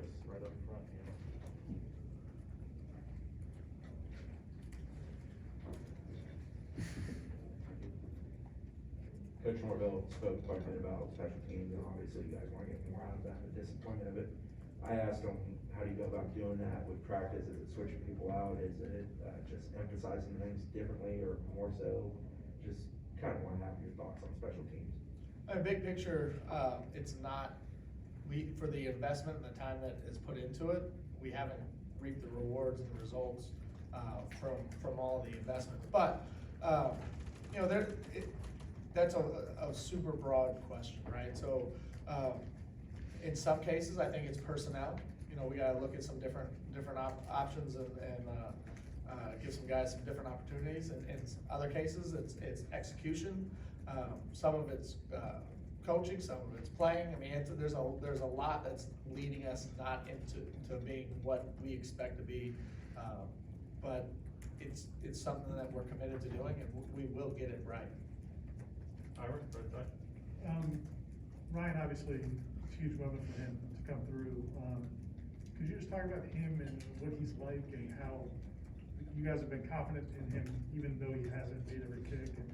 Douglas right up front here. Coach Norville spoke quite a bit about special teams, and obviously you guys want to get more out of that, the disappointment of it. I asked him, how do you go about doing that with practice? Is it switching people out? Is it just emphasizing things differently or more so? Just kind of want to have your thoughts on special teams. Big picture, it's not, for the investment and the time that is put into it, we haven't reaped the rewards and the results from all of the investment. But, you know, that's a super broad question, right? So, in some cases, I think it's personnel. You know, we gotta look at some different options and give some guys some different opportunities. And in other cases, it's execution. Some of it's coaching, some of it's playing. I mean, there's a lot that's leading us not into being what we expect to be, but it's something that we're committed to doing, and we will get it right. Ira, right side. Ryan, obviously, it's a huge moment for him to come through. Could you just talk about him and what he's like and how you guys have been confident in him, even though he hasn't made every kick, and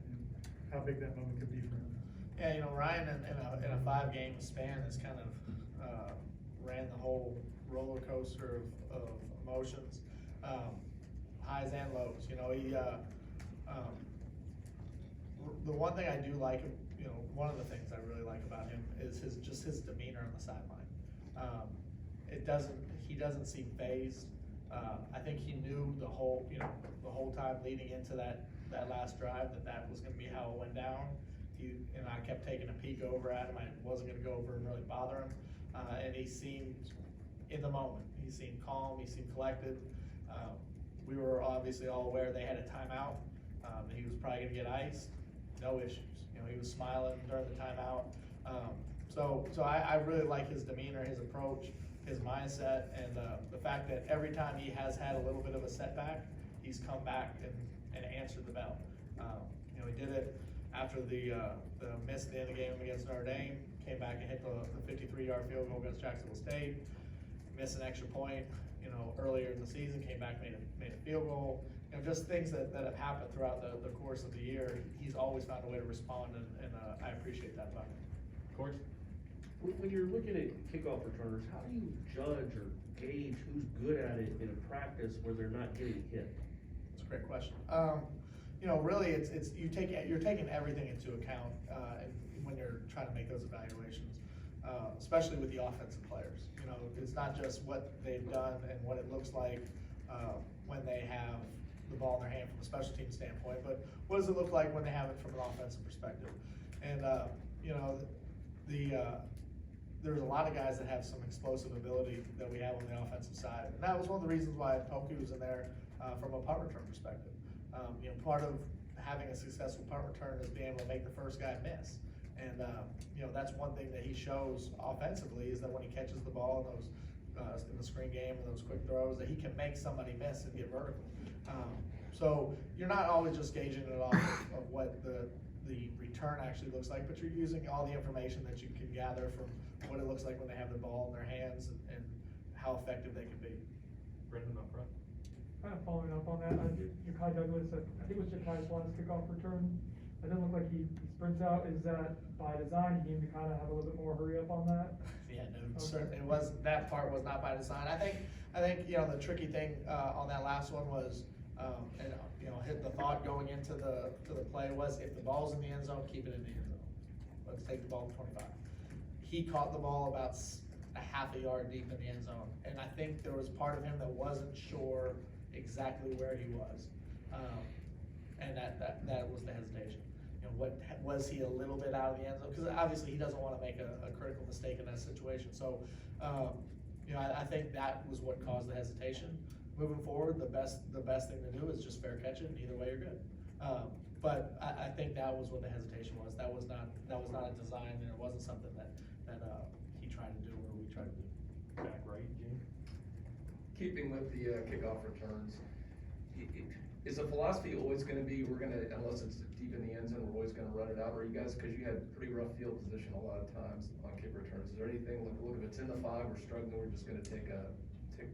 how big that moment could be for him? Yeah, you know, Ryan in a 5-game span has kind of ran the whole roller coaster of emotions, highs and lows. You know, he the one thing I do like, you know, one of the things I really like about him is his demeanor on the sideline. He doesn't seem phased. I think he knew the whole time leading into that last drive that was going to be how it went down. And I kept taking a peek over at him. I wasn't going to go over and really bother him. And he seemed in the moment. He seemed calm. He seemed collected. We were obviously all aware they had a timeout. And he was probably going to get iced. No issues. You know, he was smiling during the timeout. So I really like his demeanor, his approach, his mindset, and the fact that every time he has had a little bit of a setback, he's come back and answered the bell. You know, he did it after the miss at the end of the game against Notre Dame, came back and hit the 53-yard field goal against Jacksonville State, missed an extra point, you know, earlier in the season, came back, made a field goal. You know, just things that have happened throughout the course of the year. He's always found a way to respond, and I appreciate that about him. Court? When you're looking at kickoff returners, how do you judge or gauge who's good at it in a practice where they're not getting hit? That's a great question. You know, really, you're taking everything into account when you're trying to make those evaluations, especially with the offensive players. You know, it's not just what they've done and what it looks like when they have the ball in their hand from a special team standpoint, but what does it look like when they have it from an offensive perspective? And you know, there's a lot of guys that have some explosive ability that we have on the offensive side, and that was one of the reasons why Papuchis was in there from a punt return perspective. You know, part of having a successful punt return is being able to make the first guy miss, and you know, that's one thing that he shows offensively is that when he catches the ball in those in the screen game and those quick throws, that he can make somebody miss and get vertical. So you're not always just gauging it off of what the return actually looks like, but you're using all the information that you can gather from what it looks like when they have the ball in their hands and how effective they can be. Brendan up front. Kind of following up on that, Ja'Kai Douglas, I think it was Ja'Kai's last kickoff return. It doesn't look like he sprints out. Is that by design? He needed to kind of have a little bit more hurry up on that? Yeah, no, certainly it was. That part was not by design. I think you know, the tricky thing on that last one was, and you know, the thought going into the play was, if the ball's in the end zone, keep it in the end zone. Let's take the ball to 25. He caught the ball about a half a yard deep in the end zone, and I think there was part of him that wasn't sure exactly where he was, and that was the hesitation. You know, what was he a little bit out of the end zone? Because obviously he doesn't want to make a critical mistake in that situation. So, you know, I think that was what caused the hesitation. Moving forward, the best thing to do is just fair catch it, and either way you're good. But I think that was what the hesitation was. That was not a design, and it wasn't something that he tried to do or we tried to do. Back right, Gene. Keeping with the kickoff returns, is the philosophy always gonna be, unless it's deep in the end zone, we're always gonna run it out, or you guys, cause you had pretty rough field position a lot of times on kick returns, is there anything, like, look, if it's in the 5, we're struggling, we're just gonna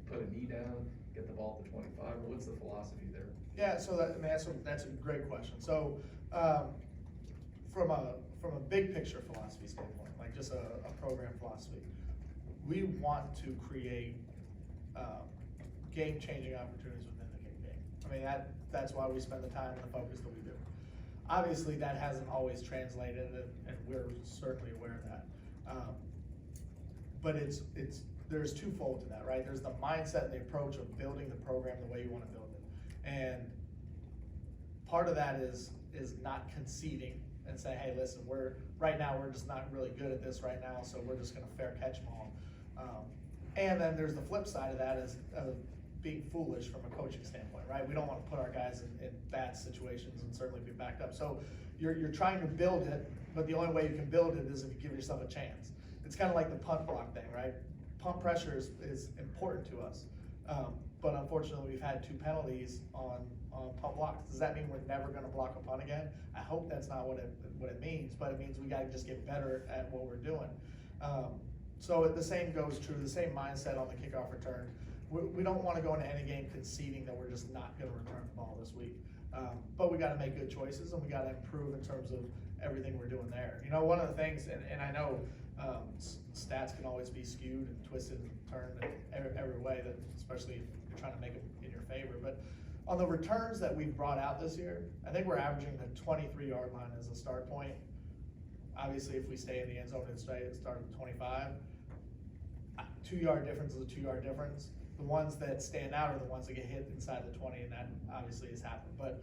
put a knee down, get the ball to 25, or what's the philosophy there? Yeah, so that's a great question. So, from a big picture philosophy standpoint, like just a program philosophy, we want to create, game-changing opportunities within the kick game. I mean, that's why we spend the time and the focus that we do. Obviously, that hasn't always translated, and we're certainly aware of that. But there's twofold to that, right? There's the mindset and the approach of building the program the way you want to build it. And part of that is not conceding and say, hey, listen, right now we're just not really good at this right now, so we're just gonna fair catch them all. And then there's the flip side of that is being foolish from a coaching standpoint, right? We don't want to put our guys in bad situations and certainly be backed up. So you're trying to build it, but the only way you can build it is if you give yourself a chance. It's kind of like the punt block thing, right? Punt pressure is important to us, but unfortunately we've had 2 penalties on punt blocks. Does that mean we're never going to block a punt again? I hope that's not what it means, but it means we got to just get better at what we're doing. So the same goes true, the same mindset on the kickoff return. We don't want to go into any game conceding that we're just not going to return the ball this week. But we got to make good choices, and we got to improve in terms of everything we're doing there. You know, one of the things, and I know stats can always be skewed and twisted and turned in every way, that especially if you're trying to make it in your favor. But on the returns that we've brought out this year, I think we're averaging the 23-yard line as a start point. Obviously, if we stay in the end zone and start at 25, 2-yard difference is a 2-yard difference. The ones that stand out are the ones that get hit inside the 20, and that obviously has happened. But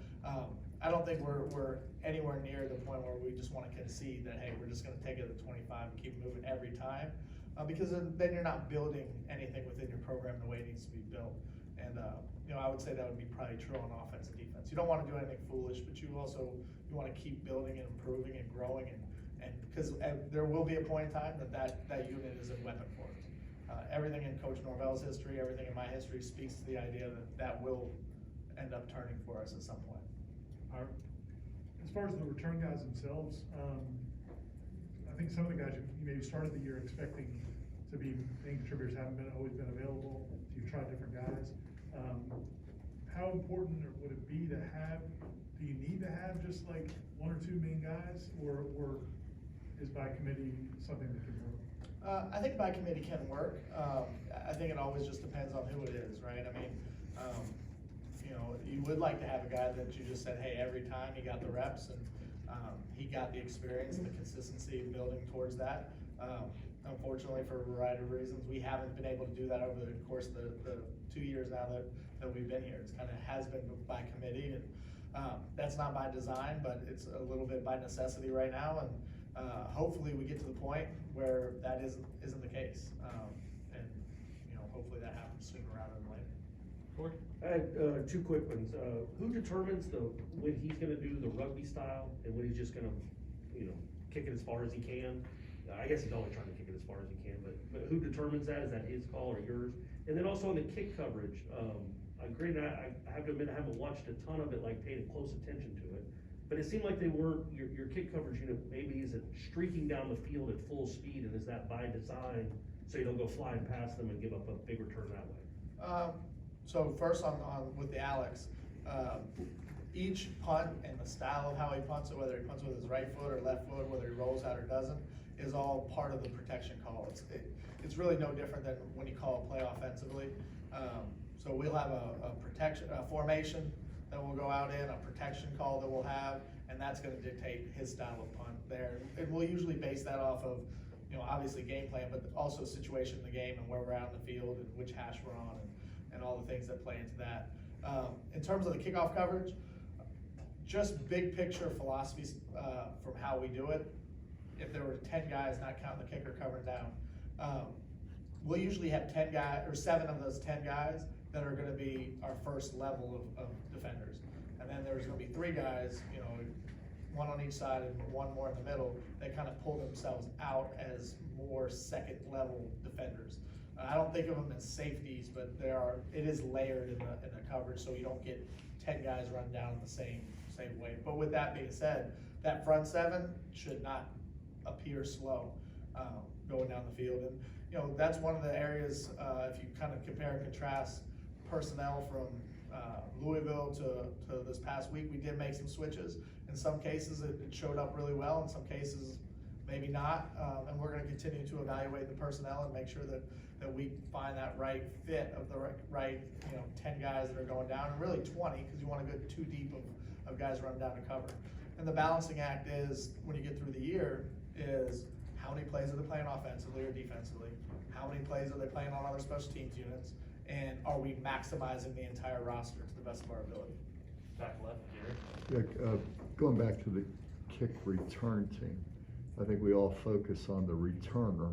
I don't think we're anywhere near the point where we just want to concede that, hey, we're just going to take it to 25 and keep moving every time, because then you're not building anything within your program the way it needs to be built. And you know, I would say that would be probably true on offense and defense. You don't want to do anything foolish, but you want to keep building and improving and growing, and because there will be a point in time that unit is a weapon for us. Everything in Coach Norvell's history, everything in my history speaks to the idea that will end up turning for us at some point. As far as the return guys themselves, I think some of the guys you maybe started the year expecting to be main contributors haven't always been available. You've tried different guys. How important would it be to have? Do you need to have just like 1 or 2 main guys, or is by committee something that can work? I think by committee can work. I think it always just depends on who it is, right? I mean, you know, you would like to have a guy that you just said, hey, every time he got the reps and he got the experience and the consistency of building towards that. Unfortunately, for a variety of reasons, we haven't been able to do that over the course of the 2 years now that we've been here. It's kind of has been by committee, and that's not by design, but it's a little bit by necessity right now. And hopefully we get to the point where that isn't the case, and you know, hopefully that happens sooner rather than later. Corey? I had 2 quick ones. Who determines when he's gonna do the rugby style and when he's just gonna, you know, kick it as far as he can? I guess he's always trying to kick it as far as he can, but who determines that? Is that his call or yours? And then also on the kick coverage, I have to admit I haven't watched a ton of it, like paid close attention to it. But it seemed like they weren't, your kick coverage unit maybe isn't streaking down the field at full speed, and is that by design so you don't go flying past them and give up a big return that way? So first on with the Alex, each punt and the style of how he punts it, whether he punts with his right foot or left foot, whether he rolls out or doesn't, is all part of the protection call. It's really no different than when you call a play offensively. So we'll have a formation that we'll go out in, a protection call that we'll have, and that's going to dictate his style of punt there. And we'll usually base that off of, you know, obviously game plan, but also situation in the game and where we're out in the field and which hash we're on and all the things that play into that. In terms of the kickoff coverage, just big picture philosophies from how we do it. If there were 10 guys, not counting the kicker covering down, we'll usually have 10 guys, or 7 of those 10 guys that are going to be our first level of defenders. And then there's going to be 3 guys, you know, 1 on each side and 1 more in the middle, that kind of pull themselves out as more second level defenders. I don't think of them as safeties, but it is layered in the coverage, so you don't get 10 guys run down the same way. But with that being said, that front seven should not appear slow going down the field. And, you know, that's one of the areas, if you kind of compare and contrast personnel from Louisville to this past week, we did make some switches. In some cases, it showed up really well. In some cases, maybe not. And we're going to continue to evaluate the personnel and make sure that we find that right fit of the right, 10 guys that are going down, and really 20, because you want to go too deep of guys running down to cover. And the balancing act is, when you get through the year, is how many plays are they playing offensively or defensively? How many plays are they playing on other special teams units? And are we maximizing the entire roster to the best of our ability? Back left, Gary. Yeah, going back to the kick return team, I think we all focus on the returner,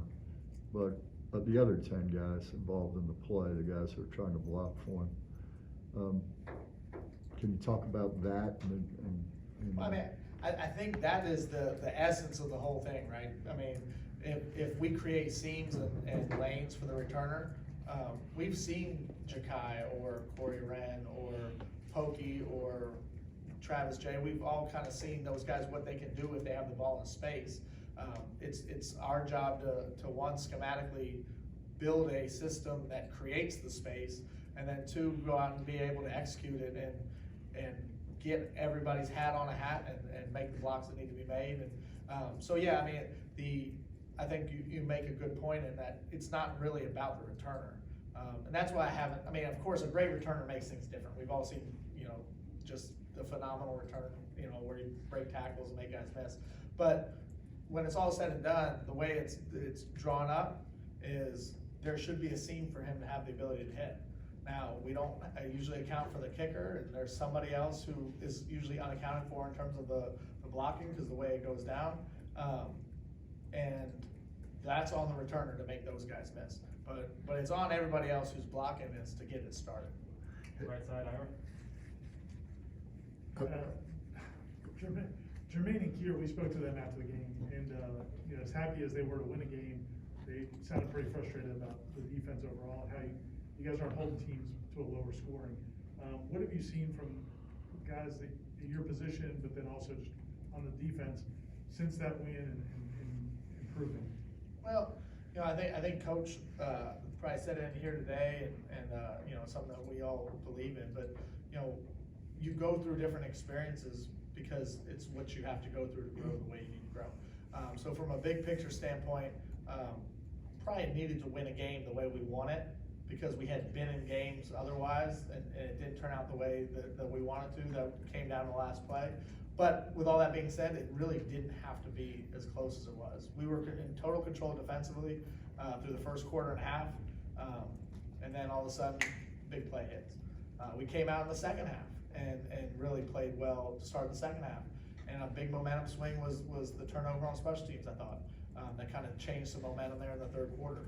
but the other 10 guys involved in the play, the guys who are trying to block for him. Can you talk about that? I mean, I think that is the essence of the whole thing, right? I mean, if we create seams and lanes for the returner, we've seen Ja'Kai or Corey Wren or Pokey or Travis J. We've all kind of seen those guys, what they can do if they have the ball in space. It's our job to one, schematically build a system that creates the space, and then two, go out and be able to execute it and get everybody's hat on a hat and make the blocks that need to be made. And so yeah, I mean, I think you make a good point in that it's not really about the returner. And that's why I mean, of course, a great returner makes things different. We've all seen, just the phenomenal return, where you break tackles and make guys miss. But when it's all said and done, the way it's drawn up is there should be a seam for him to have the ability to hit. Now, we don't usually account for the kicker, and there's somebody else who is usually unaccounted for in terms of the blocking, because the way it goes down. And that's on the returner to make those guys miss. But it's on everybody else who's blocking this to get it started. Right side, Ira. Jermaine and Kier, we spoke to them after the game, and as happy as they were to win a game, they sounded pretty frustrated about the defense overall, how you guys aren't holding teams to a lower scoring. What have you seen from guys in your position, but then also just on the defense since that win and improving? Well, I think Coach probably said it in here today, and something that we all believe in. But you go through different experiences because it's what you have to go through to grow the way you need to grow. So from a big picture standpoint, probably needed to win a game the way we want it, because we had been in games otherwise, and it didn't turn out the way that we wanted to. That came down to the last play. But with all that being said, it really didn't have to be as close as it was. We were in total control defensively through the first quarter and a half, and then all of a sudden, big play hits. We came out in the second half and really played well to start the second half. And a big momentum swing was the turnover on special teams, I thought. That kind of changed some momentum there in the third quarter.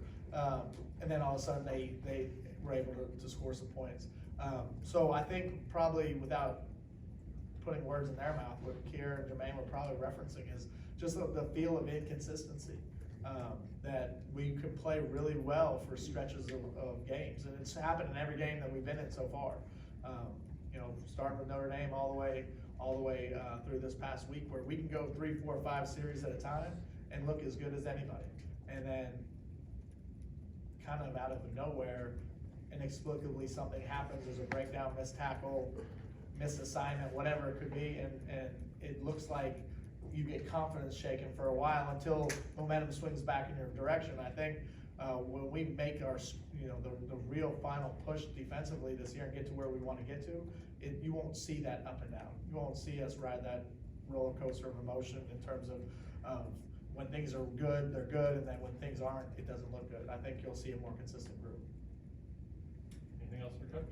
And then all of a sudden, they were able to score some points. So I think probably without putting words in their mouth, what Kier and Jermaine were probably referencing is just the feel of inconsistency, that we could play really well for stretches of games, and it's happened in every game that we've been in so far. Starting with Notre Dame all the way through this past week, where we can go 3, 4, 5 series at a time and look as good as anybody, and then kind of out of nowhere, inexplicably something happens. There's a breakdown, missed tackle, missed assignment, whatever it could be, and it looks like you get confidence shaken for a while until momentum swings back in your direction. I think when we make our, the real final push defensively this year and get to where we want to get to, you won't see that up and down. You won't see us ride that roller coaster of emotion in terms of when things are good, they're good, and then when things aren't, it doesn't look good. I think you'll see a more consistent group. Anything else for Coach?